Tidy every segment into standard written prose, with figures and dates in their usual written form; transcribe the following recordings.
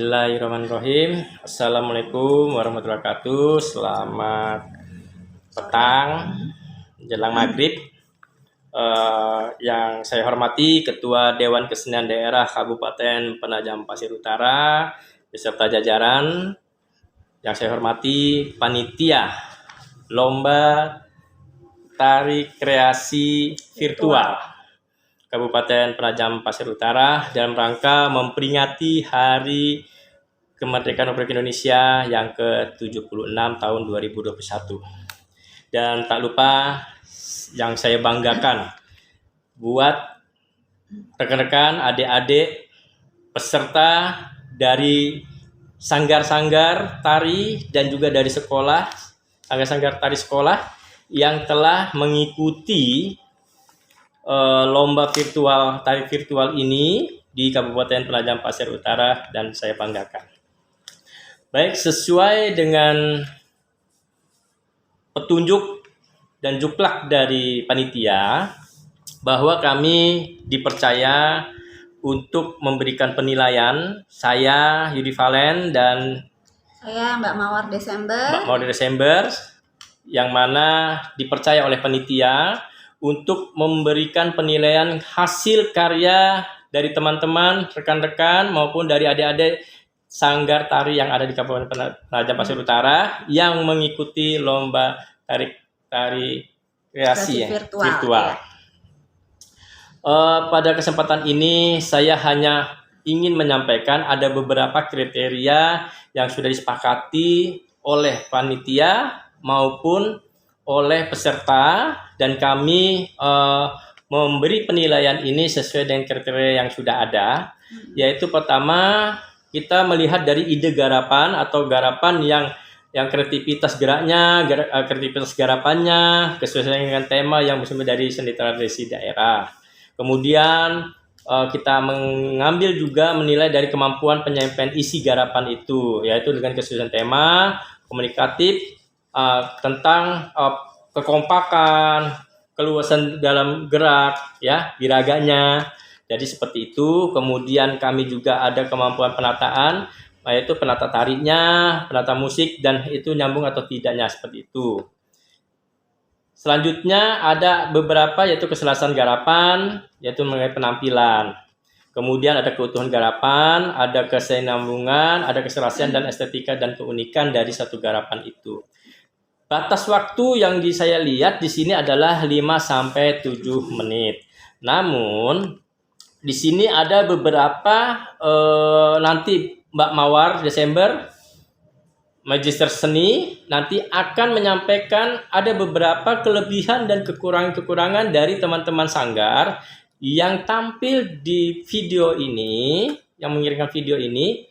Bismillahirrahmanirrahim. Assalamualaikum warahmatullahi wabarakatuh. Selamat petang jelang maghrib. Yang saya hormati Ketua Dewan Kesenian Daerah Kabupaten Penajam Pasir Utara beserta jajaran. Yang saya hormati Panitia Lomba Tari Kreasi Virtual Kabupaten Penajam Pasir Utara dalam rangka memperingati Hari Kemerdekaan Republik Indonesia yang ke-76 tahun 2021. Dan tak lupa yang saya banggakan buat rekan-rekan, adik-adik, peserta dari sanggar-sanggar tari dan juga dari sekolah, sanggar-sanggar tari sekolah yang telah mengikuti lomba virtual tari virtual ini di Kabupaten Penajam Pasir Utara dan saya banggakan. Baik, sesuai dengan petunjuk dan juklak dari panitia bahwa kami dipercaya untuk memberikan penilaian, saya Yudi Valen dan saya Mbak Mawar Desember yang mana dipercaya oleh panitia untuk memberikan penilaian hasil karya dari teman-teman, rekan-rekan maupun dari adik-adik sanggar tari yang ada di Kabupaten Penajam Pasir Utara yang mengikuti lomba tari kreasi virtual. Pada kesempatan ini saya hanya ingin menyampaikan ada beberapa kriteria yang sudah disepakati oleh panitia maupun oleh peserta dan kami memberi penilaian ini sesuai dengan kriteria yang sudah ada, yaitu pertama kita melihat dari ide garapan atau garapan yang kreativitas geraknya, kreativitas garapannya sesuai dengan tema yang bersumber dari seni tradisi daerah. Kemudian kita mengambil juga menilai dari kemampuan penyampaian isi garapan itu, yaitu dengan kesesuaian tema, komunikatif, tentang kekompakan, keluasan dalam gerak, ya, iraganya. Jadi seperti itu. Kemudian kami juga ada kemampuan penataan, yaitu penata tariknya, penata musik, dan itu nyambung atau tidaknya seperti itu. Selanjutnya ada beberapa yaitu keselarasan garapan, yaitu mengenai penampilan. Kemudian ada keutuhan garapan, ada kesinambungan, ada keserasian dan estetika dan keunikan dari satu garapan itu. Batas waktu yang saya lihat di sini adalah 5 sampai 7 menit. Namun di sini ada beberapa nanti Mbak Mawar Desember Magister Seni nanti akan menyampaikan ada beberapa kelebihan dan kekurangan-kekurangan dari teman-teman sanggar yang tampil di video ini, yang mengirimkan video ini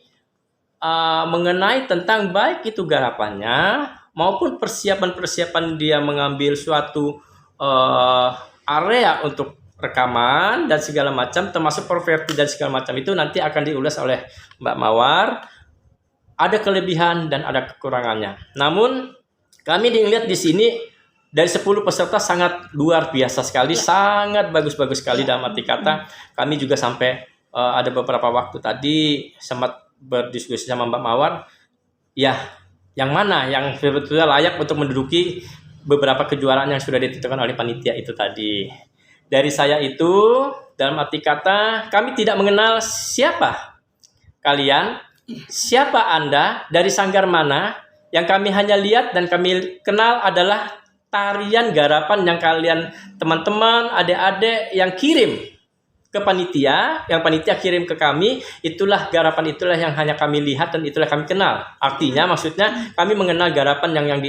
mengenai tentang baik itu garapannya maupun persiapan-persiapan dia mengambil suatu area untuk rekaman dan segala macam, termasuk properti dan segala macam itu nanti akan diulas oleh Mbak Mawar. Ada kelebihan dan ada kekurangannya. Namun kami dilihat di sini dari 10 peserta sangat luar biasa sekali, sangat bagus-bagus sekali dalam arti kata. Kami juga sampai ada beberapa waktu tadi sempat berdiskusi sama Mbak Mawar, ya yang mana yang sebetulnya layak untuk menduduki beberapa kejuaraan yang sudah ditentukan oleh panitia itu tadi. Dari saya itu, dalam arti kata, kami tidak mengenal siapa kalian, siapa Anda, dari sanggar mana. Yang kami hanya lihat dan kami kenal adalah tarian garapan yang kalian, teman-teman, adik-adik yang kirim ke panitia, yang panitia kirim ke kami, itulah garapan, itulah yang hanya kami lihat dan itulah kami kenal. Artinya maksudnya kami mengenal garapan yang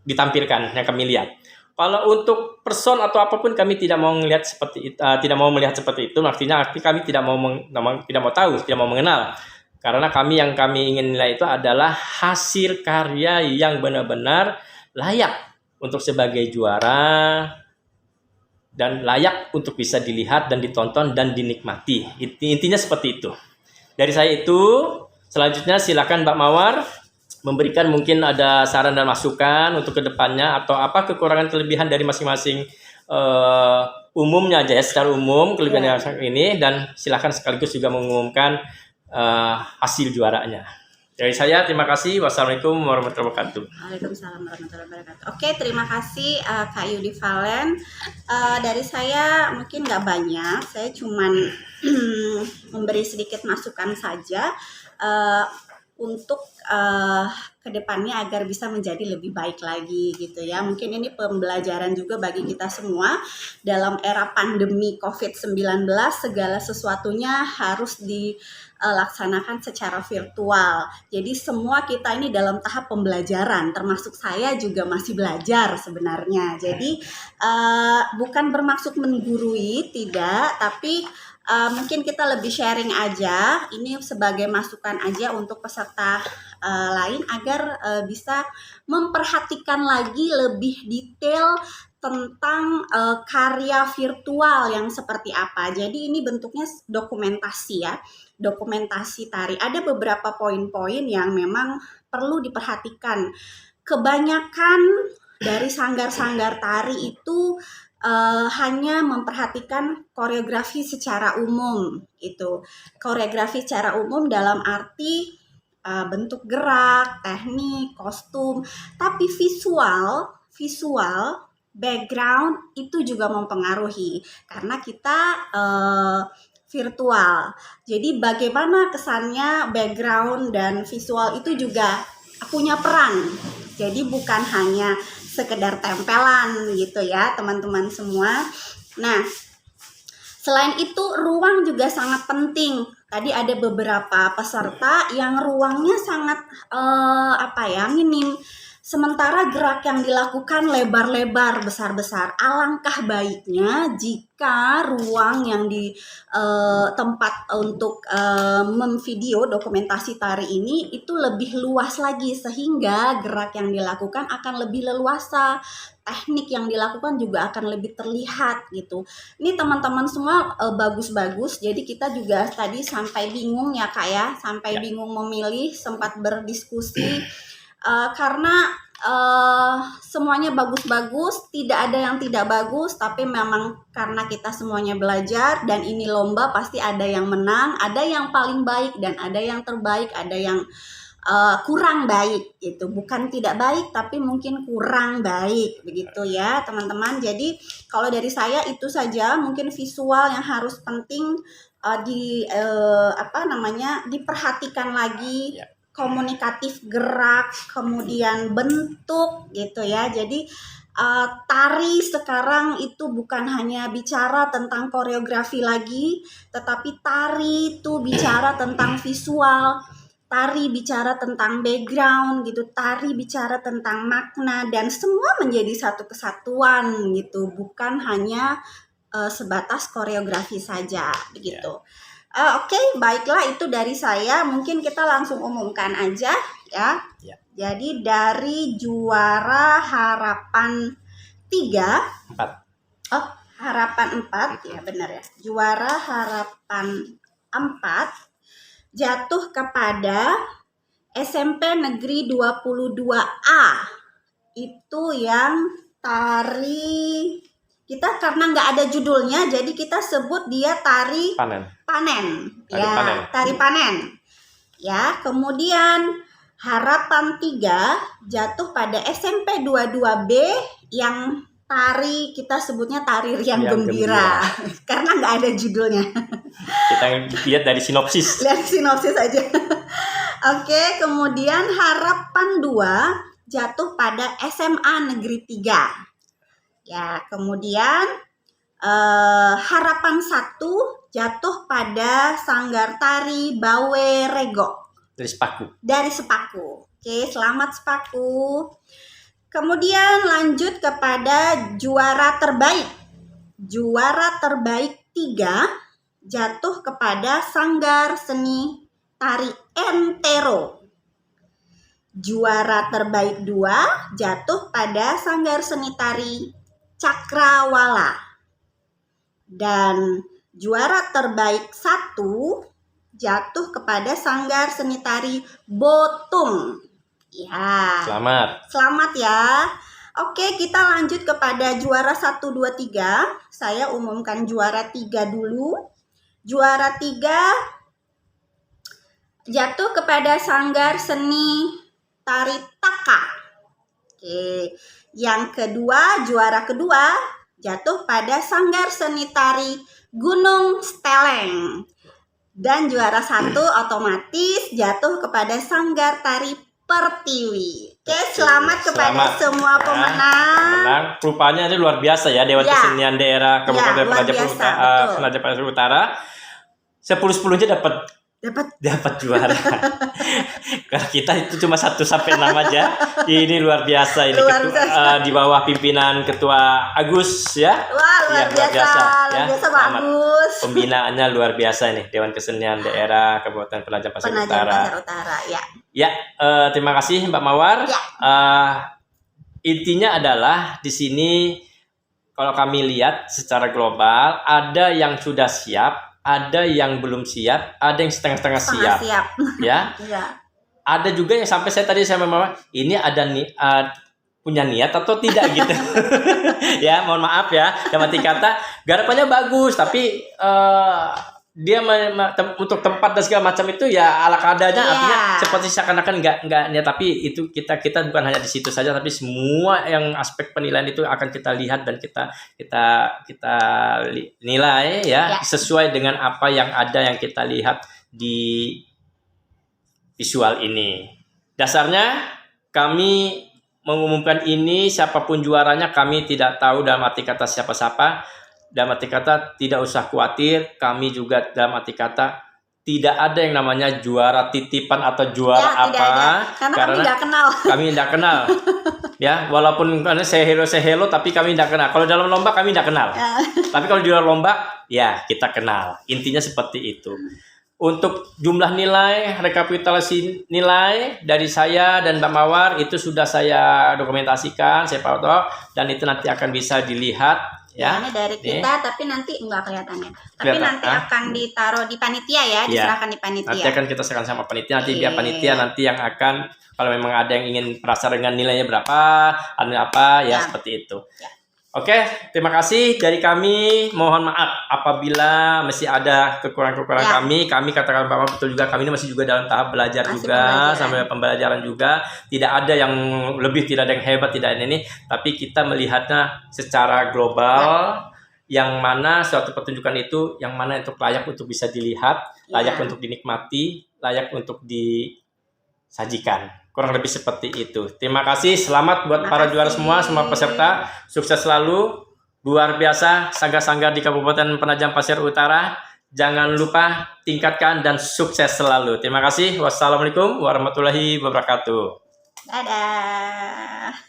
ditampilkan, yang kami lihat. Kalau untuk person atau apapun kami tidak mau melihat seperti itu, tidak mau melihat seperti itu. Artinya kami tidak mau tahu, tidak mau mengenal. Karena yang kami ingin nilai itu adalah hasil karya yang benar-benar layak untuk sebagai juara dan layak untuk bisa dilihat dan ditonton dan dinikmati. Intinya seperti itu. Dari saya itu, selanjutnya silakan Mbak Mawar memberikan mungkin ada saran dan masukan untuk kedepannya atau apa kekurangan kelebihan dari masing-masing umumnya aja ya, secara umum kelebihan yang ini, dan silakan sekaligus juga mengumumkan hasil juaranya. Dari saya terima kasih. Wassalamualaikum warahmatullahi wabarakatuh. Waalaikumsalam warahmatullahi wabarakatuh. Oke, terima kasih Kak Yudi Valen. Dari saya mungkin nggak banyak, saya cuman memberi sedikit masukan saja untuk kedepannya agar bisa menjadi lebih baik lagi gitu ya. Mungkin ini pembelajaran juga bagi kita semua dalam era pandemi COVID-19, segala sesuatunya harus dilaksanakan secara virtual. Jadi semua kita ini dalam tahap pembelajaran, termasuk saya juga masih belajar sebenarnya. Jadi bukan bermaksud menggurui, tidak, tapi mungkin kita lebih sharing aja, ini sebagai masukan aja untuk peserta lain agar bisa memperhatikan lagi lebih detail tentang karya virtual yang seperti apa. Jadi ini bentuknya dokumentasi ya, dokumentasi tari. Ada beberapa poin-poin yang memang perlu diperhatikan. Kebanyakan dari sanggar-sanggar tari itu hanya memperhatikan koreografi secara umum itu. Koreografi secara umum dalam arti bentuk gerak, teknik, kostum, tapi visual background itu juga mempengaruhi karena kita virtual. Jadi bagaimana kesannya background dan visual itu juga punya peran. Jadi bukan hanya sekedar tempelan gitu ya teman-teman semua. Nah, selain itu ruang juga sangat penting. Tadi ada beberapa peserta yang ruangnya sangat minim. Sementara gerak yang dilakukan lebar-lebar, besar-besar. Alangkah baiknya jika ruang yang di tempat untuk memvideo dokumentasi tari ini itu lebih luas lagi, sehingga gerak yang dilakukan akan lebih leluasa, teknik yang dilakukan juga akan lebih terlihat gitu. Ini teman-teman semua bagus-bagus. Jadi kita juga tadi sampai bingung ya Kak ya, sampai bingung memilih, sempat berdiskusi. Karena semuanya bagus-bagus, tidak ada yang tidak bagus, tapi memang karena kita semuanya belajar dan ini lomba, pasti ada yang menang, ada yang paling baik dan ada yang terbaik, ada yang kurang baik gitu. Bukan tidak baik, tapi mungkin kurang baik begitu ya teman-teman. Jadi kalau dari saya itu saja, mungkin visual yang harus penting diperhatikan lagi. Komunikatif gerak, kemudian bentuk gitu ya. Jadi tari sekarang itu bukan hanya bicara tentang koreografi lagi, tetapi tari itu bicara tentang visual, tari bicara tentang background gitu, tari bicara tentang makna, dan semua menjadi satu kesatuan gitu, bukan hanya sebatas koreografi saja begitu. Oke, baiklah itu dari saya. Mungkin kita langsung umumkan aja ya. Jadi dari juara harapan 3. Harapan 4 ya, benar ya. Juara harapan 4 jatuh kepada SMP Negeri 22A. Itu yang tari, kita karena nggak ada judulnya, jadi kita sebut dia tari panen. Tari panen. Ya, kemudian harapan 3 jatuh pada SMP 22B yang tari, kita sebutnya tari riang gembira. Karena nggak ada judulnya. Kita lihat dari sinopsis. Lihat sinopsis aja. Oke, kemudian harapan 2 jatuh pada SMA Negeri 3. Ya, kemudian harapan 1 jatuh pada Sanggar Tari Bawe Rego. Dari Sepaku. Oke, selamat Sepaku. Kemudian lanjut kepada juara terbaik. Juara terbaik 3 jatuh kepada Sanggar Seni Tari Entero. Juara terbaik 2 jatuh pada Sanggar Seni Tari Cakrawala. Dan juara terbaik 1 jatuh kepada Sanggar Seni Tari Botung. Ya. Selamat ya. Oke, kita lanjut kepada juara 1, 2, 3. Saya umumkan juara 3 dulu. Juara 3 jatuh kepada Sanggar Seni Tari Taka. Oke. Yang kedua, juara kedua jatuh pada Sanggar Seni Tari Gunung Steleng. Dan juara satu otomatis jatuh kepada Sanggar Tari Pertiwi. Oke, selamat kepada semua ya, pemenang. Rupanya ini luar biasa ya, Dewan Ya. Kesenian Daerah Kabupaten luar biasa, betul. Penajam Pasir Utara. 10-10-nya dapat juara. Karena kita itu cuma 1 sampai 6 aja. Ini luar biasa ini Luar ketua, biasa. di bawah pimpinan Ketua Agus ya. Wah, luar biasa, ya. luar biasa Selamat. bagus. Pembinaannya luar biasa nih, Dewan Kesenian Daerah Kabupaten Penajam Pasir Penajam Utara. Pasir Utara, ya. Ya, terima kasih Mbak Mawar. Ya. Intinya adalah di sini kalau kami lihat secara global ada yang sudah siap, ada yang belum siap, ada yang setengah-setengah siap, siap. ya. Iya. Ada juga yang sampai saya tadi sama Mama, ini ada punya niat atau tidak gitu. Ya, mohon maaf ya. Dalam arti kata garapannya bagus, tapi dia untuk tempat dan segala macam itu ya ala kadanya, Iya. artinya seperti seakan-akan nggak niat, tapi itu kita bukan hanya di situ saja, tapi semua yang aspek penilaian itu akan kita lihat dan kita nilai ya, sesuai dengan apa yang ada yang kita lihat di visual ini. Dasarnya kami mengumumkan ini, siapapun juaranya kami tidak tahu, dalam arti kata siapa-siapa. Dalam arti kata tidak usah khawatir, kami juga dalam arti kata tidak ada yang namanya juara titipan atau juara Tidak apa, ada. Karena kami nggak kenal. Kami tidak kenal. Ya, walaupun karena saya hello, tapi kami tidak kenal. Kalau dalam lomba kami tidak kenal. Tapi kalau di luar lomba, ya kita kenal. Intinya seperti itu. Untuk jumlah nilai, rekapitulasi nilai dari saya dan Mbak Mawar itu sudah saya dokumentasikan, saya foto, dan itu nanti akan bisa dilihat. Ya, ini dari kita, tapi nanti enggak kelihatannya. Tapi nanti akan ditaruh di panitia ya, diserahkan di panitia. Nanti akan kita serahkan sama panitia, nanti biar panitia nanti yang akan, kalau memang ada yang ingin merasa dengan nilainya berapa, apa ya seperti itu. Ya. Oke, terima kasih dari kami. Mohon maaf apabila masih ada kekurangan-kekurangan kami katakan Bapak betul juga, kami ini masih juga dalam tahap belajar sampai pembelajaran juga. Tidak ada yang lebih, tidak ada yang hebat, tidak ada ini, tapi kita melihatnya secara global. Yang mana suatu pertunjukan itu, yang mana untuk layak untuk bisa dilihat, layak untuk dinikmati, layak untuk disajikan. Kurang lebih seperti itu. Terima kasih, selamat buat para juara semua peserta. Sukses selalu, luar biasa, sanggar-sanggar di Kabupaten Penajam Pasir Utara. Jangan lupa tingkatkan dan sukses selalu. Terima kasih. Wassalamualaikum warahmatullahi wabarakatuh. Dadah.